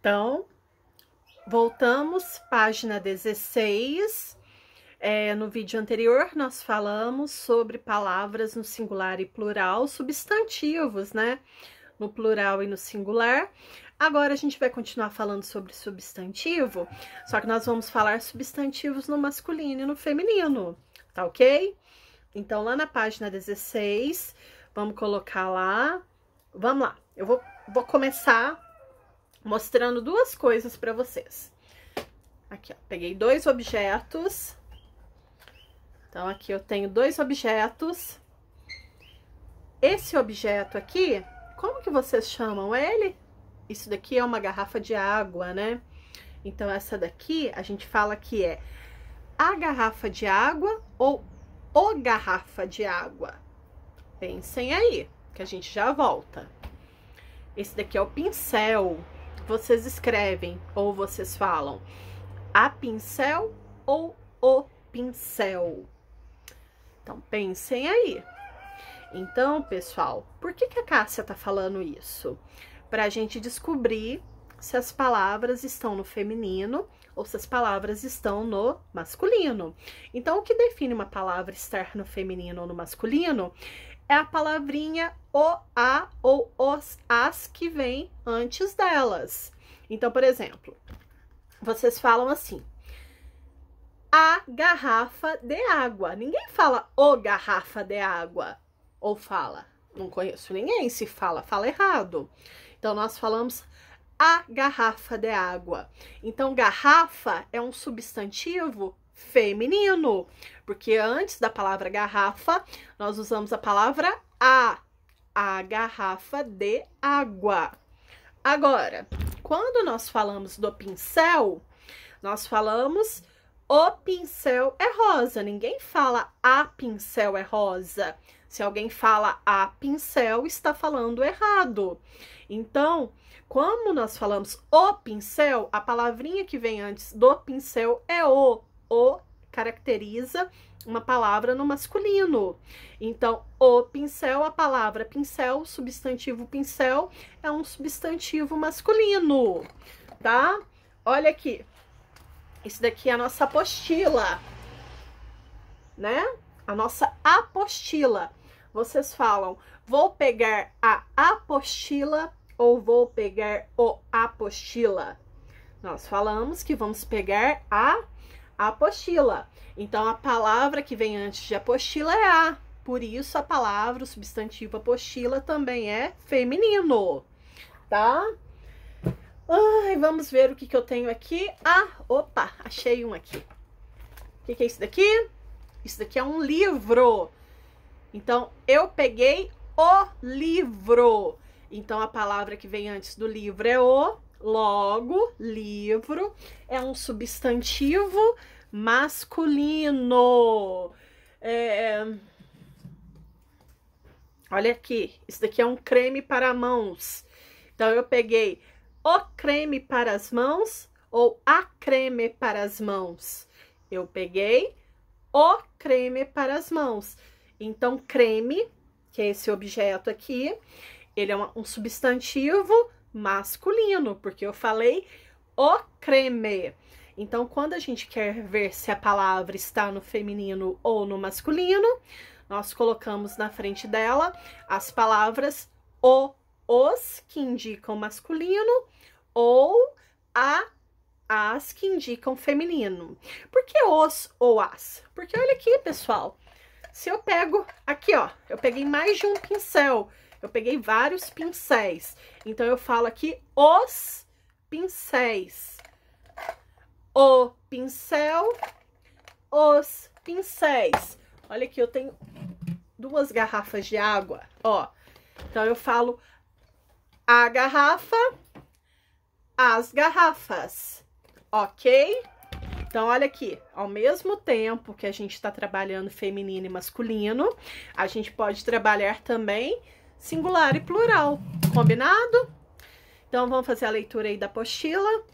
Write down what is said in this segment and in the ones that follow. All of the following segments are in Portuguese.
Então, voltamos, página 16. No vídeo anterior, nós falamos sobre palavras no singular e plural, substantivos, né? No plural e no singular. Agora, a gente vai continuar falando sobre substantivo, só que nós vamos falar substantivos no masculino e no feminino, tá ok? Então, lá na página 16, vamos colocar lá. Vamos lá, eu vou começar mostrando duas coisas para vocês. Aqui, ó, peguei dois objetos. Então, aqui eu tenho dois objetos. Esse objeto aqui, como que vocês chamam ele? Isso daqui é uma garrafa de água, né? Então, essa daqui, a gente fala que é a garrafa de água ou o garrafa de água. Pensem aí, que a gente já volta. Esse daqui é o pincel. Vocês escrevem ou vocês falam a pincel ou o pincel. Então, pensem aí. Então, pessoal, por que a Cássia tá falando isso? Para a gente descobrir se as palavras estão no feminino ou se as palavras estão no masculino. Então, o que define uma palavra estar no feminino ou no masculino é a palavrinha o, a ou os, as que vem antes delas. Então, por exemplo, vocês falam assim, a garrafa de água. Ninguém fala o garrafa de água. Ou fala, não conheço ninguém, se fala errado. Então, nós falamos a garrafa de água. Então, garrafa é um substantivo feminino, porque antes da palavra garrafa, nós usamos a palavra a garrafa de água. Agora, quando nós falamos do pincel, nós falamos o pincel é rosa. Ninguém fala a pincel é rosa. Se alguém fala a pincel, está falando errado. Então, como nós falamos o pincel, a palavrinha que vem antes do pincel é o. O caracteriza uma palavra no masculino. Então, o pincel, a palavra pincel, o substantivo pincel é um substantivo masculino, tá? Olha aqui. Isso daqui é a nossa apostila, né? A nossa apostila. Vocês falam, vou pegar a apostila ou vou pegar o apostila? Nós falamos que vamos pegar a apostila. Então, a palavra que vem antes de apostila é a. Por isso, a palavra, o substantivo apostila também é feminino, tá? Ai, vamos ver o que eu tenho aqui. Ah, opa, achei um aqui. O que é isso daqui? Isso daqui é um livro. Então, eu peguei o livro. Então, a palavra que vem antes do livro é o. Logo, livro é um substantivo masculino. Olha aqui, isso daqui é um creme para mãos. Então, eu peguei o creme para as mãos ou a creme para as mãos. Eu peguei o creme para as mãos. Então, creme, que é esse objeto aqui, ele é um substantivo masculino, porque eu falei o creme. Então, quando a gente quer ver se a palavra está no feminino ou no masculino, nós colocamos na frente dela as palavras o, os, que indicam masculino, ou as, que indicam feminino. Por que os ou as? Porque olha aqui, pessoal, se eu pego aqui, ó, eu peguei mais de um pincel, eu peguei vários pincéis. Então, eu falo aqui os pincéis. O pincel, os pincéis. Olha aqui, eu tenho duas garrafas de água, ó. Então, eu falo a garrafa, as garrafas, ok? Então, olha aqui, ao mesmo tempo que a gente tá trabalhando feminino e masculino, a gente pode trabalhar também singular e plural, combinado? Então, vamos fazer a leitura aí da apostila.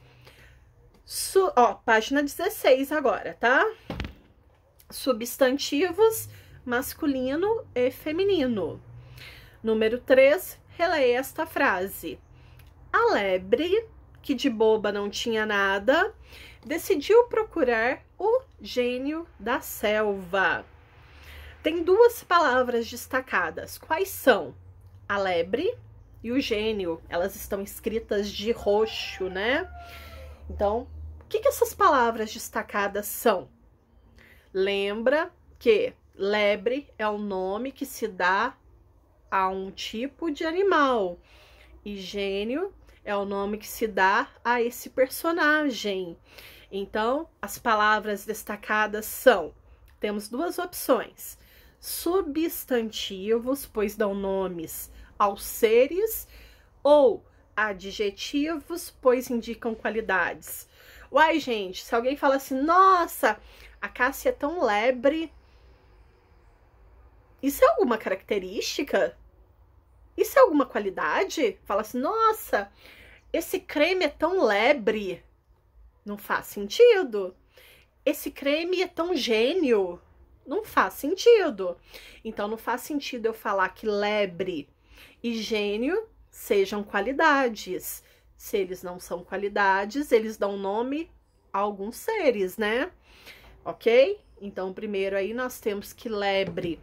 Página 16 agora, tá? Substantivos masculino e feminino. Número 3, releia esta frase. A lebre que de boba não tinha nada, decidiu procurar o gênio da selva. Tem duas palavras destacadas. Quais são? A lebre e o gênio. Elas estão escritas de roxo, né? Então, o que essas palavras destacadas são? Lembra que lebre é o nome que se dá a um tipo de animal. E gênio é o nome que se dá a esse personagem. Então, as palavras destacadas são, temos duas opções. Substantivos, pois dão nomes aos seres, ou adjetivos, pois indicam qualidades. Uai, gente, se alguém fala assim, nossa, a Cássia é tão lebre, isso é alguma característica? Isso é alguma qualidade? Fala assim, nossa, esse creme é tão lebre. Não faz sentido. Esse creme é tão gênio. Não faz sentido. Então, não faz sentido eu falar que lebre e gênio sejam qualidades. Se eles não são qualidades, eles dão nome a alguns seres, né? Ok? Então, primeiro aí nós temos que lebre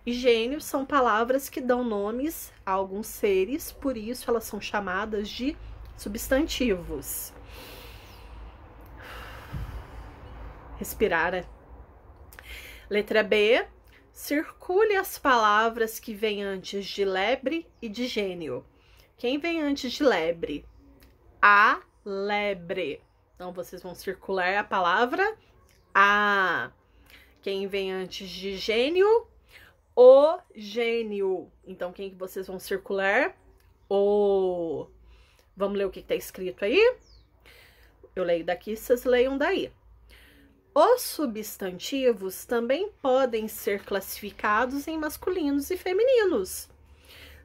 e gênio são palavras que dão nomes a alguns seres, por isso elas são chamadas de substantivos. Respirar, né? Letra B. Circule as palavras que vêm antes de lebre e de gênio. Quem vem antes de lebre? A lebre. Então, vocês vão circular a palavra a. Quem vem antes de gênio? O gênio. Então, quem que vocês vão circular? O. Vamos ler o que está escrito aí? Eu leio daqui, vocês leiam daí. Os substantivos também podem ser classificados em masculinos e femininos.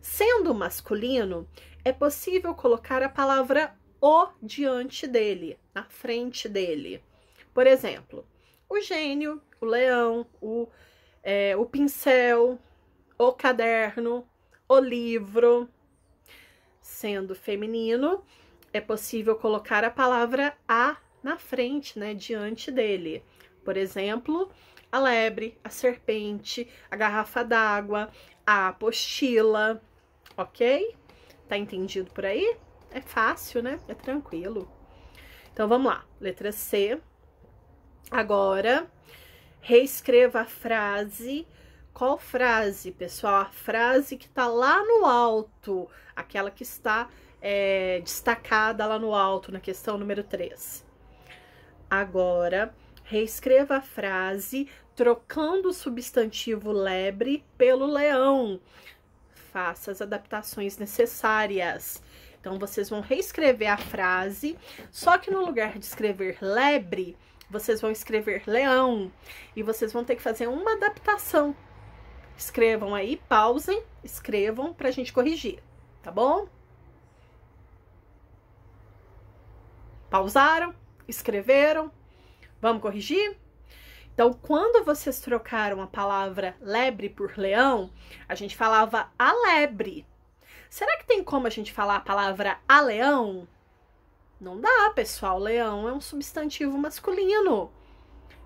Sendo masculino, é possível colocar a palavra o diante dele, na frente dele. Por exemplo, o gênio, o leão, o pincel, o caderno, o livro. Sendo feminino, é possível colocar a palavra a na frente, né, diante dele. Por exemplo, a lebre, a serpente, a garrafa d'água, a apostila, ok? Tá entendido por aí? É fácil, né? É tranquilo. Então, vamos lá. Letra C. Agora, reescreva a frase. Qual frase, pessoal? A frase que tá lá no alto, aquela que está destacada lá no alto, na questão número 3. Agora, reescreva a frase trocando o substantivo lebre pelo leão. Faça as adaptações necessárias. Então, vocês vão reescrever a frase, só que no lugar de escrever lebre, vocês vão escrever leão. E vocês vão ter que fazer uma adaptação. Escrevam aí, pausem, escrevam pra gente corrigir, tá bom? Pausaram? Escreveram? Vamos corrigir? Então, quando vocês trocaram a palavra lebre por leão, a gente falava a lebre. Será que tem como a gente falar a palavra a leão? Não dá, pessoal. Leão é um substantivo masculino.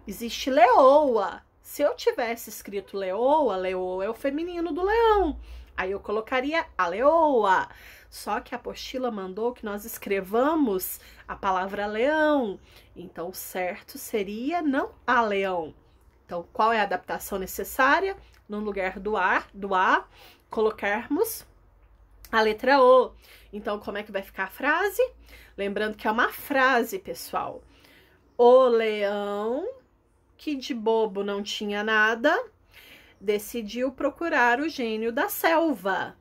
Existe leoa. Se eu tivesse escrito leoa, leoa é o feminino do leão. Aí eu colocaria a leoa. Só que a apostila mandou que nós escrevamos a palavra leão. Então, o certo seria não a leão. Então, qual é a adaptação necessária? No lugar do a, colocarmos a letra O. Então, como é que vai ficar a frase? Lembrando que é uma frase, pessoal. O leão, que de bobo não tinha nada, decidiu procurar o gênio da selva.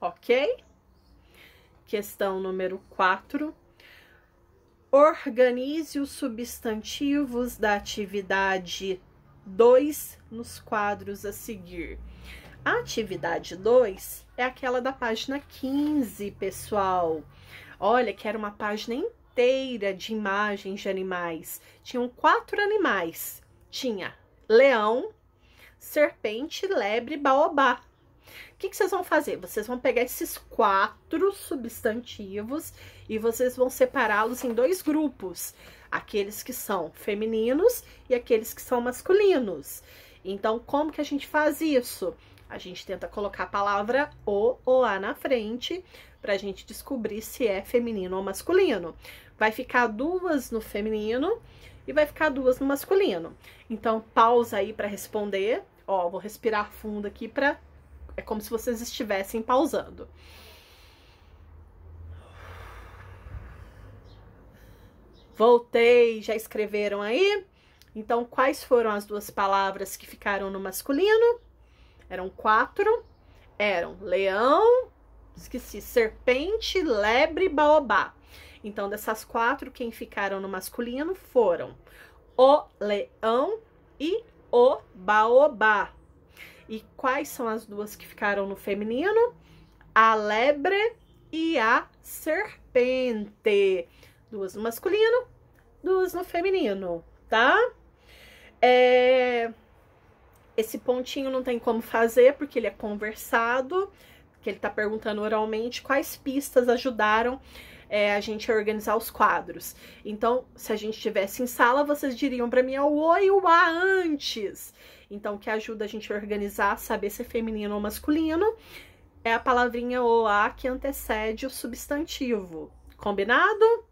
Ok? Questão número 4. Organize os substantivos da atividade 2 nos quadros a seguir. A atividade 2 é aquela da página 15, pessoal. Olha, que era uma página inteira de imagens de animais. Tinham 4 animais. Tinha leão, serpente, lebre e baobá. que vocês vão fazer? Vocês vão pegar esses 4 substantivos e vocês vão separá-los em 2 grupos. Aqueles que são femininos e aqueles que são masculinos. Então, como que a gente faz isso? A gente tenta colocar a palavra o ou a na frente para a gente descobrir se é feminino ou masculino. Vai ficar 2 no feminino e vai ficar 2 no masculino. Então, pausa aí para responder. Ó, vou respirar fundo aqui para... É como se vocês estivessem pausando. Voltei, já escreveram aí? Então, quais foram as 2 palavras que ficaram no masculino? Eram 4. Eram leão, esqueci, serpente, lebre, baobá. Então, dessas 4, quem ficaram no masculino foram o leão e o baobá. E quais são as 2 que ficaram no feminino? A lebre e a serpente. 2 no masculino, 2 no feminino, tá? Esse pontinho não tem como fazer, porque ele é conversado, que ele tá perguntando oralmente quais pistas ajudaram a gente a organizar os quadros. Então, se a gente estivesse em sala, vocês diriam para mim o o e o a antes. Então, o que ajuda a gente a organizar, saber se é feminino ou masculino, é a palavrinha o a que antecede o substantivo. Combinado?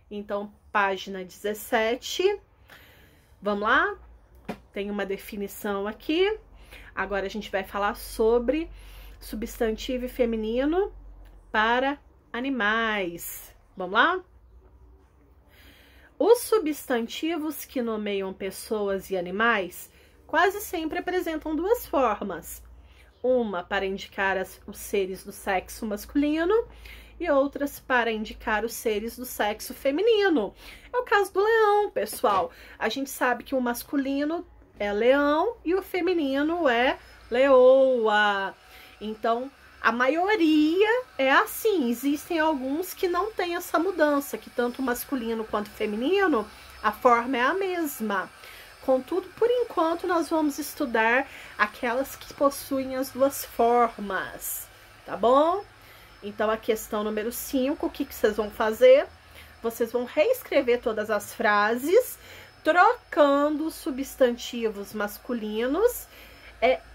Então, página 17. Vamos lá? Tem uma definição aqui. Agora a gente vai falar sobre substantivo feminino para animais. Vamos lá? Os substantivos que nomeiam pessoas e animais quase sempre apresentam 2 formas. Uma para indicar os seres do sexo masculino e outras para indicar os seres do sexo feminino. É o caso do leão, pessoal. A gente sabe que o masculino é leão e o feminino é leoa. Então, a maioria é assim. Existem alguns que não têm essa mudança, que tanto masculino quanto feminino, a forma é a mesma. Contudo, por enquanto, nós vamos estudar aquelas que possuem as 2 formas, tá bom? Então, a questão número 5, o que vocês vão fazer? Vocês vão reescrever todas as frases, trocando os substantivos masculinos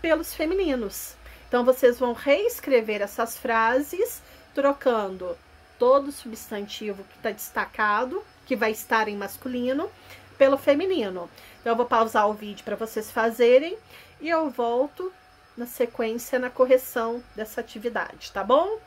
pelos femininos. Então, vocês vão reescrever essas frases, trocando todo o substantivo que está destacado, que vai estar em masculino, pelo feminino. Então, eu vou pausar o vídeo para vocês fazerem e eu volto na sequência na correção dessa atividade, tá bom?